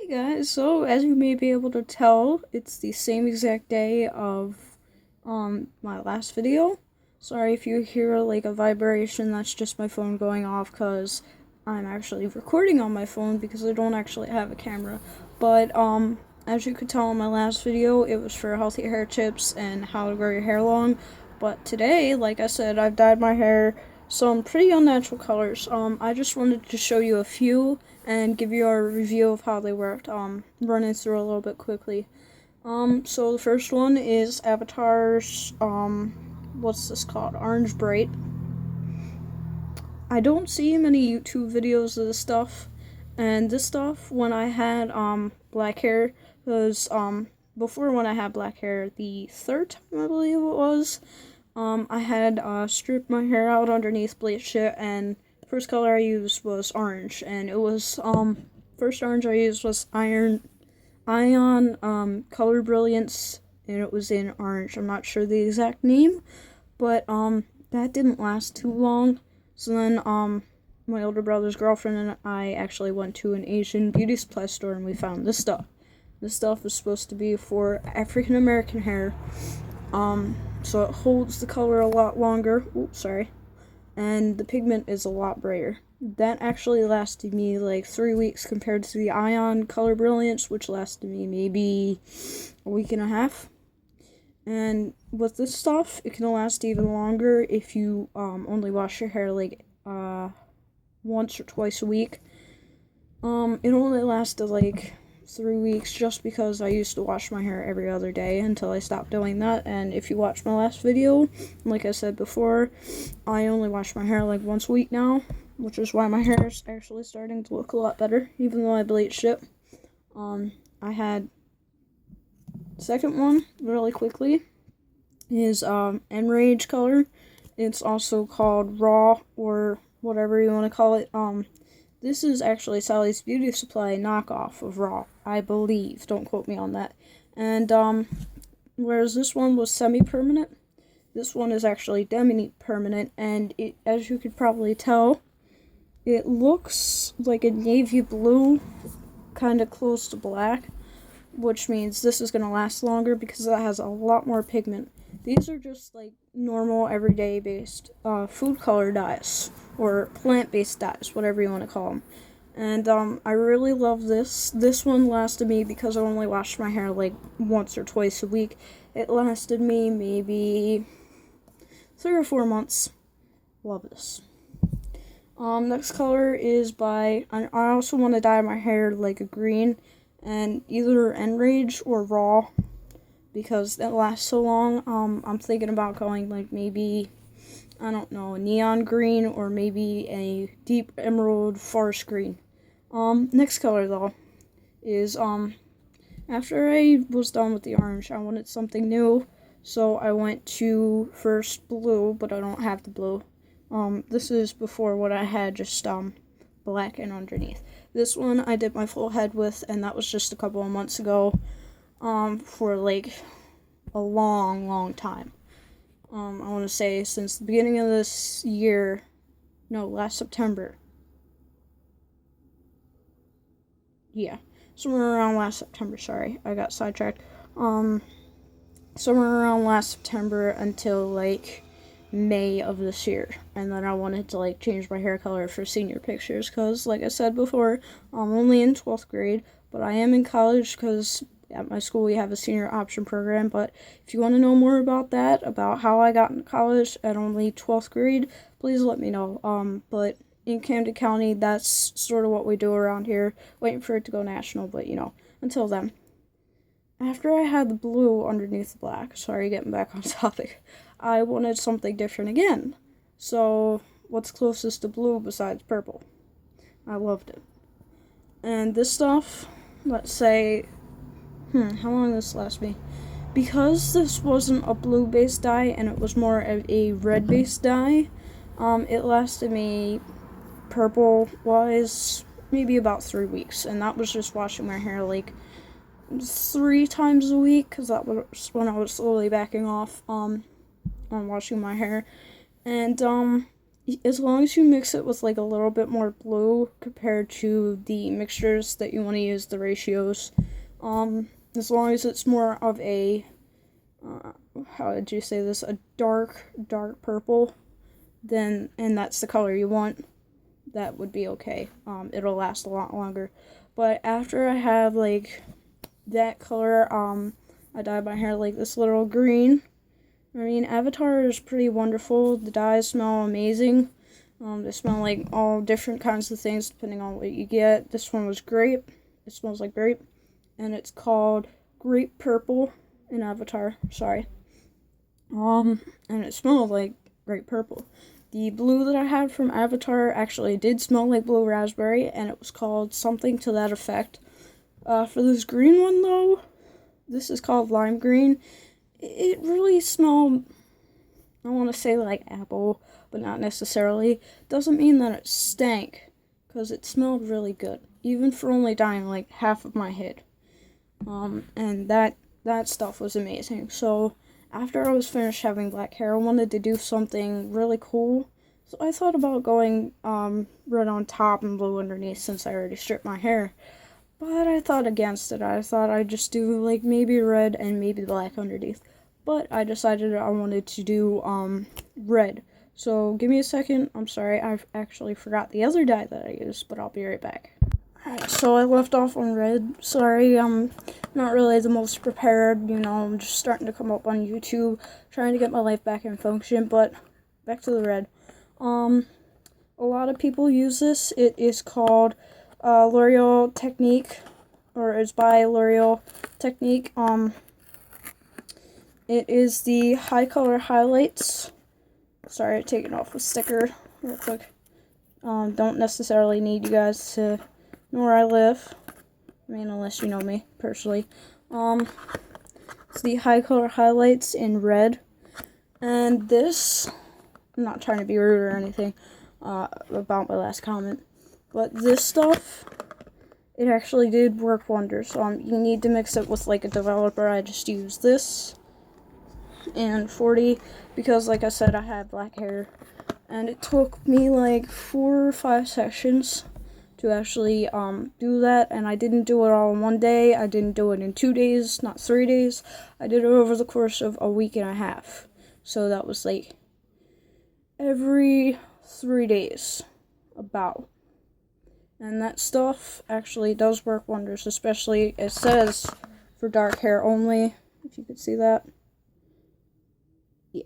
Hey guys, so as you may be able to tell, it's the same exact day of my last video. Sorry if you hear like a vibration, that's just my phone going off because I'm actually recording on my phone because I don't actually have a camera. But as you could tell in my last video, it was for healthy hair tips and how to grow your hair long. But today, like I said, I've dyed my hair some pretty unnatural colors. I just wanted to show you a few and give you a review of how they worked. Running through a little bit quickly. So the first one is Avatar's, what's this called? Orange Bright. I don't see many YouTube videos of this stuff, and this stuff, when I had, black hair, was, before when I had black hair, the third time I believe it was, I had, stripped my hair out underneath bleached it, and first color I used was orange, and it was, first orange I used was Ion, Color Brilliance, and it was in orange. I'm not sure the exact name, but, that didn't last too long. So then, my older brother's girlfriend and I actually went to an Asian beauty supply store and we found this stuff. This stuff is supposed to be for African American hair. So it holds the color a lot longer. Oops, sorry. And the pigment is a lot brighter. That actually lasted me like 3 weeks compared to the Ion Color Brilliance, which lasted me maybe a week and a half. And with this stuff, it can last even longer if you only wash your hair like once or twice a week. It only lasted like 3 weeks just because I used to wash my hair every other day until I stopped doing that. And if you watch my last video, like I said before, I only wash my hair like once a week now, which is why my hair is actually starting to look a lot better, even though I bleached it. I had second one, really quickly, is Enrage color. It's also called Raw, or whatever you want to call it. This is actually Sally's Beauty Supply knockoff of Raw, I believe. Don't quote me on that. And whereas this one was semi-permanent, this one is actually demi-permanent, and it, as you could probably tell, it looks like a navy blue, kind of close to black, which means this is going to last longer because it has a lot more pigment. These are just like normal, everyday based food color dyes, or plant based dyes, whatever you want to call them. And I really love this. This one lasted me, because I only washed my hair like once or twice a week, it lasted me maybe 3 or 4 months. Love this. Next color is by, I also want to dye my hair like a green, and either Enrage or Raw, because it lasts so long. I'm thinking about going like maybe, I don't know, a neon green or maybe a deep emerald forest green. Next color though is, after I was done with the orange, I wanted something new, so I went to first blue, but I don't have the blue. This is before what I had, just, black and underneath. This one I did my full head with, and that was just a couple of months ago, for like a long time. I want to say since the beginning of this year, no, last September. Yeah, somewhere around last September, sorry, I got sidetracked. Somewhere around last September until like May of this year, and then I wanted to like change my hair color for senior pictures, because like I said before, I'm only in 12th grade, but I am in college because at my school we have a senior option program. But if you want to know more about that, about how I got into college at only 12th grade, please let me know. But in Camden County, that's sort of what we do around here, waiting for it to go national, but you know, until then. After I had the blue underneath the black, sorry, getting back on topic, I wanted something different again. So, what's closest to blue besides purple? I loved it. And this stuff, let's say, how long did this last me? Because this wasn't a blue-based dye and it was more of a red-based dye, it lasted me, purple-wise, maybe about 3 weeks. And that was just washing my hair like 3 times a week, because that was when I was slowly backing off on washing my hair. And as long as you mix it with like a little bit more blue compared to the mixtures that you want to use, the ratios, as long as it's more of a, how did you say this, a dark purple, then, and that's the color you want, that would be okay. It'll last a lot longer. But after I have like that color, I dyed my hair like this little green. I mean, Avatar is pretty wonderful. The dyes smell amazing. They smell like all different kinds of things depending on what you get. This one was grape. It smells like grape. And it's called Grape Purple in Avatar. Sorry. And it smelled like grape purple. The blue that I had from Avatar actually did smell like blue raspberry, and it was called something to that effect. For this green one, though, this is called lime green. It really smelled, I want to say like apple, but not necessarily. Doesn't mean that it stank, because it smelled really good, even for only dyeing like half of my head. And that stuff was amazing. So after I was finished having black hair, I wanted to do something really cool. So I thought about going red on top and blue underneath, since I already stripped my hair. But I thought against it. I thought I'd just do like maybe red and maybe black underneath. But I decided I wanted to do red. So give me a second. I'm sorry, I actually forgot the other dye that I used, but I'll be right back. Alright, so I left off on red. Sorry, I'm not really the most prepared. You know, I'm just starting to come up on YouTube, trying to get my life back in function. But back to the red. A lot of people use this. It is called L'Oreal Technique, or it's by L'Oreal Technique. It is the High Color Highlights. Sorry, taking off a sticker real quick. Don't necessarily need you guys to know where I live. I mean, unless you know me personally. It's the High Color Highlights in red. And this, I'm not trying to be rude or anything about my last comment, but this stuff, it actually did work wonders. You need to mix it with like a developer. I just used this and 40 because, like I said, I had black hair, and it took me like 4 or 5 sessions to actually do that. And I didn't do it all in one day. I didn't do it in 2 days, not 3 days. I did it over the course of a week and a half. So that was like every 3 days about. And that stuff actually does work wonders, especially, it says, for dark hair only, if you could see that. Yeah.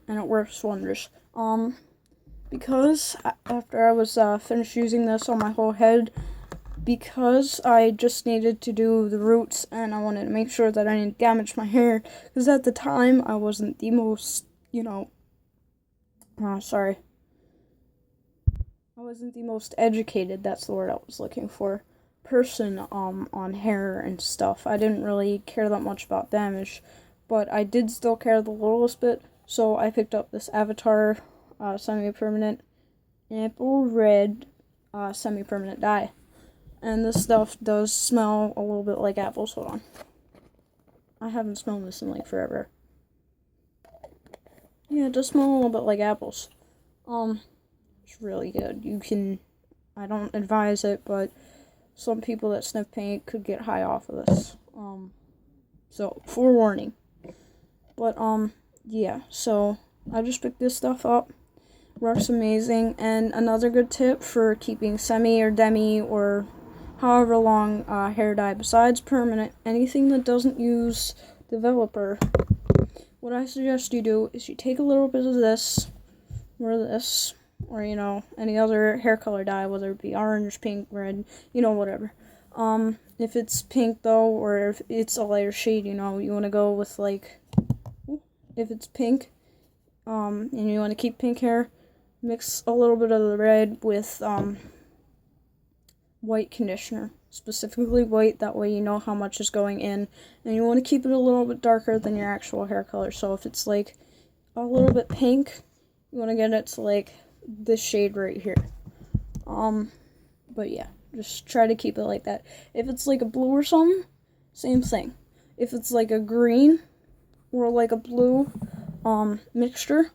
And it works wonders. Because after I was finished using this on my whole head, because I just needed to do the roots, and I wanted to make sure that I didn't damage my hair, because at the time I wasn't the most, I wasn't the most educated, that's the word I was looking for, person on hair and stuff. I didn't really care that much about damage, but I did still care the littlest bit, so I picked up this Avatar semi-permanent ample red semi-permanent dye. And this stuff does smell a little bit like apples. Hold on. I haven't smelled this in like forever. Yeah, it does smell a little bit like apples. It's really good. I don't advise it, but some people that sniff paint could get high off of this. So, forewarning. But, yeah, so I just picked this stuff up. Works amazing. And another good tip for keeping semi or demi or however long hair dye besides permanent, anything that doesn't use developer, what I suggest you do is you take a little bit of this, or any other hair color dye, whether it be orange, pink, red, whatever. If it's pink though, or if it's a lighter shade, you want to go with like, if it's pink, and you want to keep pink hair, mix a little bit of the red with white conditioner, specifically white, that way you know how much is going in, and you want to keep it a little bit darker than your actual hair color. So if it's like a little bit pink, you want to get it to like this shade right here. But yeah, just try to keep it like that. If it's like a blue or something, same thing. If it's like a green or like a blue mixture,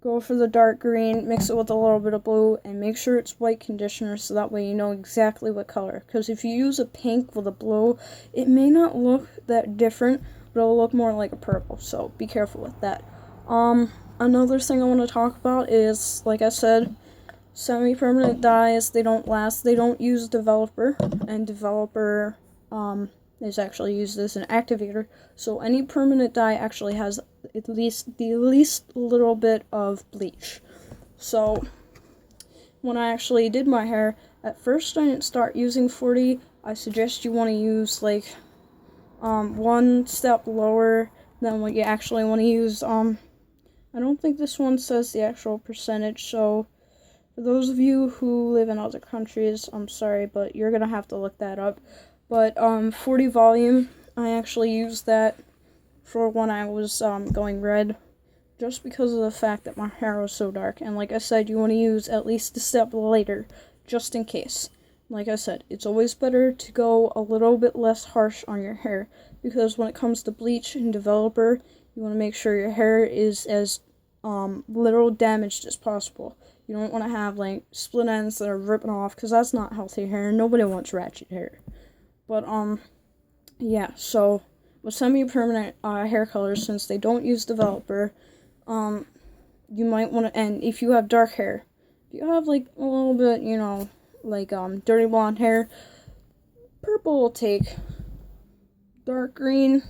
go for the dark green, mix it with a little bit of blue, and make sure it's white conditioner so that way you know exactly what color. Because if you use a pink with a blue, it may not look that different, but it'll look more like a purple, so be careful with that. Another thing I want to talk about is, like I said, semi-permanent dyes, they don't last. They don't use developer, and developer is actually used as an activator. So any permanent dye actually has at least the least little bit of bleach. So when I actually did my hair, at first I didn't start using 40. I suggest you want to use like one step lower than what you actually want to use. I don't think this one says the actual percentage, so for those of you who live in other countries, I'm sorry, but you're gonna have to look that up. But 40 volume, I actually used that for when I was going red, just because of the fact that my hair was so dark. And like I said, you want to use at least a step later, just in case. Like I said, it's always better to go a little bit less harsh on your hair, because when it comes to bleach and developer, you want to make sure your hair is as little damaged as possible. You don't want to have like split ends that are ripping off, because that's not healthy hair. Nobody wants ratchet hair. But yeah, so with semi-permanent hair colors, since they don't use developer, you might want to, and if you have dark hair, if you have like a little bit, you know, like dirty blonde hair, purple will take. Dark green,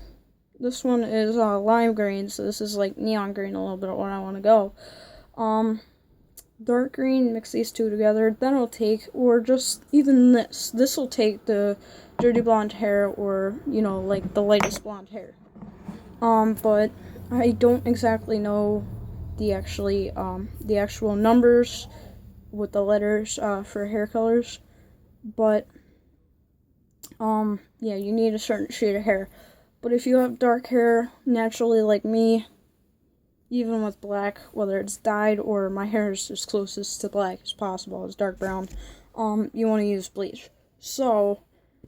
this one is lime green, so this is like neon green, a little bit of where I want to go. Dark green, mix these two together, then it'll take, or just even this will take the dirty blonde hair, or, you know, like the lightest blonde hair. But I don't exactly know the actual numbers with the letters for hair colors, but yeah, you need a certain shade of hair. But if you have dark hair naturally like me, even with black, whether it's dyed or my hair is as closest to black as possible, it's dark brown, you want to use bleach. So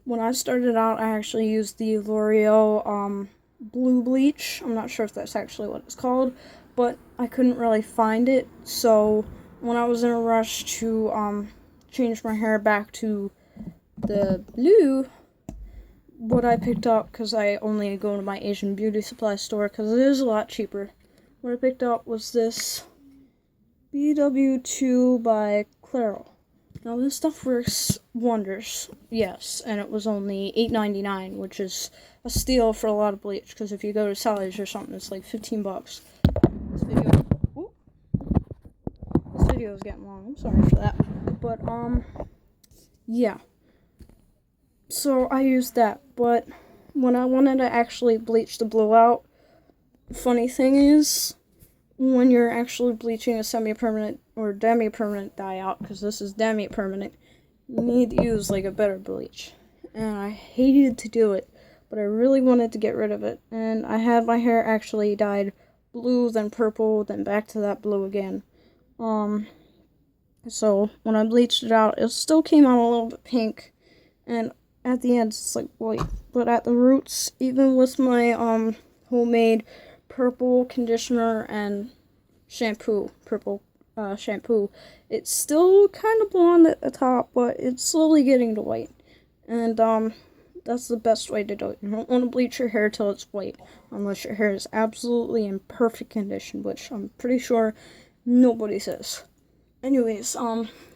when I started out, I actually used the L'Oreal Blue Bleach. I'm not sure if that's actually what it's called, but I couldn't really find it. So when I was in a rush to change my hair back to the blue, what I picked up, because I only go to my Asian beauty supply store because it is a lot cheaper, what I picked up was this BW2 by Clairol. Now this stuff works wonders, yes, and it was only $8.99, which is a steal for a lot of bleach, because if you go to Sally's or something, it's like $15. This video is getting long, I'm sorry for that, but yeah. So I used that, but when I wanted to actually bleach the blue out, funny thing is, when you're actually bleaching a semi-permanent or demi-permanent dye out, because this is demi-permanent, you need to use like a better bleach. And I hated to do it, but I really wanted to get rid of it. And I had my hair actually dyed blue, then purple, then back to that blue again. So when I bleached it out, it still came out a little bit pink, and at the end it's like white. But at the roots, even with my homemade purple conditioner and shampoo, shampoo, it's still kind of blonde at the top, but it's slowly getting to white. And that's the best way to do it. You don't want to bleach your hair till it's white, unless your hair is absolutely in perfect condition, which I'm pretty sure nobody says. Anyways,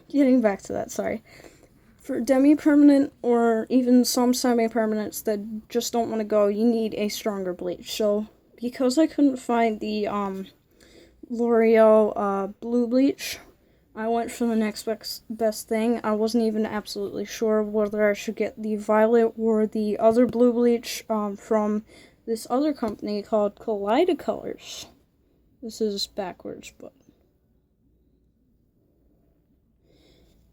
getting back to that, sorry. For demi-permanent, or even some semi-permanents that just don't want to go, you need a stronger bleach. So, because I couldn't find the L'Oreal Blue Bleach, I went for the next best thing. I wasn't even absolutely sure whether I should get the violet or the other blue bleach from this other company called Kaleidocolors. This is backwards, but...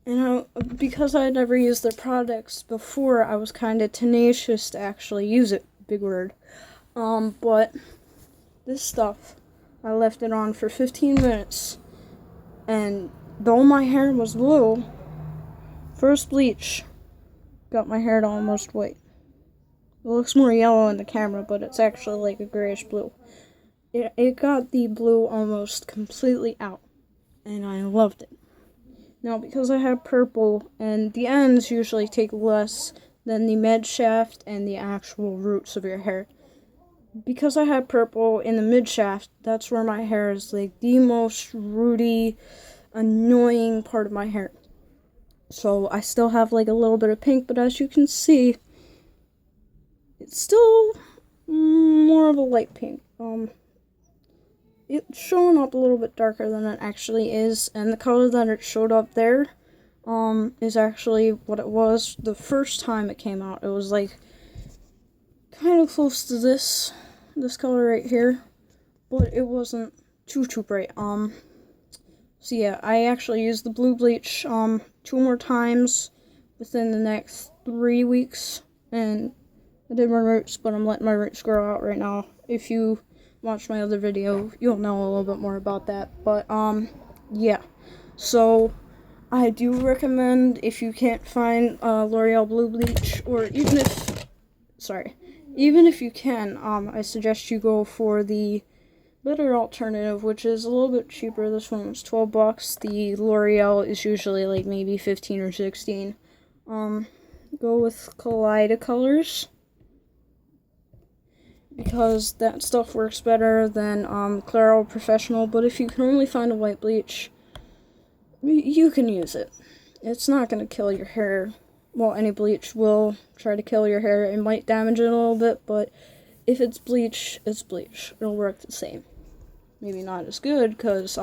And because I had never used their products before, I was kind of tenacious to actually use it. Big word. But this stuff, I left it on for 15 minutes. And though my hair was blue, first bleach got my hair to almost white. It looks more yellow in the camera, but it's actually like a grayish blue. it got the blue almost completely out, and I loved it. Now, because I have purple, and the ends usually take less than the mid shaft and the actual roots of your hair. Because I have purple in the mid shaft, that's where my hair is like the most rooty, annoying part of my hair. So I still have like a little bit of pink, but as you can see, it's still more of a light pink. It's showing up a little bit darker than it actually is, and the color that it showed up there is actually what it was the first time it came out. It was like kind of close to this color right here, but it wasn't too bright. So yeah, I actually used the blue bleach 2 more times within the next 3 weeks, and I did my roots, but I'm letting my roots grow out right now. If you watch my other video, you'll know a little bit more about that. But yeah, so I do recommend, if you can't find L'Oreal Blue Bleach, or even if you can, I suggest you go for the better alternative, which is a little bit cheaper. This one was $12. The L'Oreal is usually like maybe 15 or 16. Go with Kaleidocolors, because that stuff works better than Clairol Professional. But if you can only find a white bleach, you can use it. It's not going to kill your hair. Well, any bleach will try to kill your hair. It might damage it a little bit, but if it's bleach, it's bleach. It'll work the same. Maybe not as good, because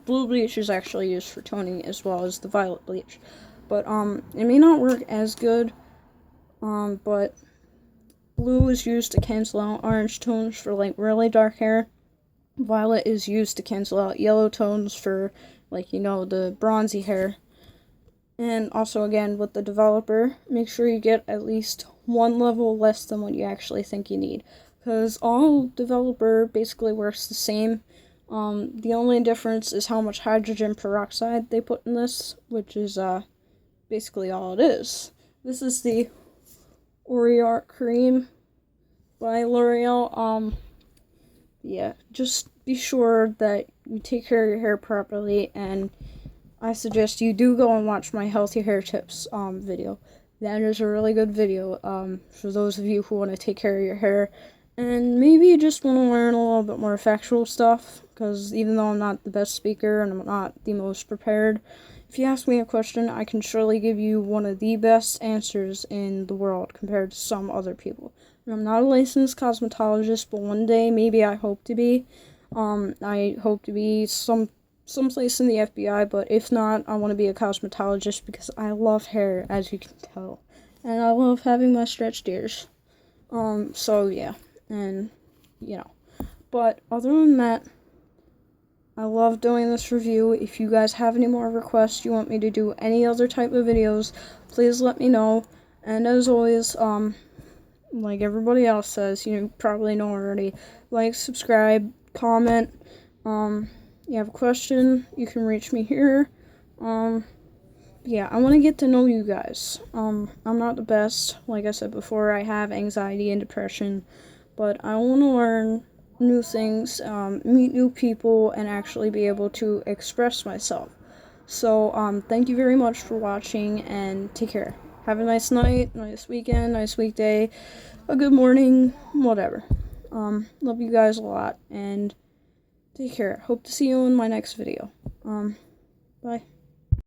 blue bleach is actually used for toning as well as the violet bleach. But it may not work as good, but blue is used to cancel out orange tones for like really dark hair. Violet is used to cancel out yellow tones for like, you know, the bronzy hair. And also, again, with the developer, make sure you get at least 1 level less than what you actually think you need, because all developer basically works the same. The only difference is how much hydrogen peroxide they put in this, which is basically all it is. This is the Oreor creme by L'Oreal. Yeah, just be sure that you take care of your hair properly, and I suggest you do go and watch my healthy hair tips video. That is a really good video for those of you who want to take care of your hair, and maybe you just want to learn a little bit more factual stuff, because even though I'm not the best speaker and I'm not the most prepared, if you ask me a question, I can surely give you one of the best answers in the world compared to some other people. And I'm not a licensed cosmetologist, but one day maybe I hope to be. I hope to be someplace in the FBI, but if not, I want to be a cosmetologist, because I love hair, as you can tell, and I love having my stretched ears. So yeah, and you know, but other than that, I love doing this review. If you guys have any more requests, you want me to do any other type of videos, please let me know. And as always, like everybody else says, you probably know already, like, subscribe, comment. You have a question, you can reach me here. Yeah, I want to get to know you guys. I'm not the best. Like I said before, I have anxiety and depression, but I want to learn new things, meet new people, and actually be able to express myself. So, thank you very much for watching, and take care. Have a nice night, nice weekend, nice weekday, a good morning, whatever. Love you guys a lot, and take care. Hope to see you in my next video. Bye.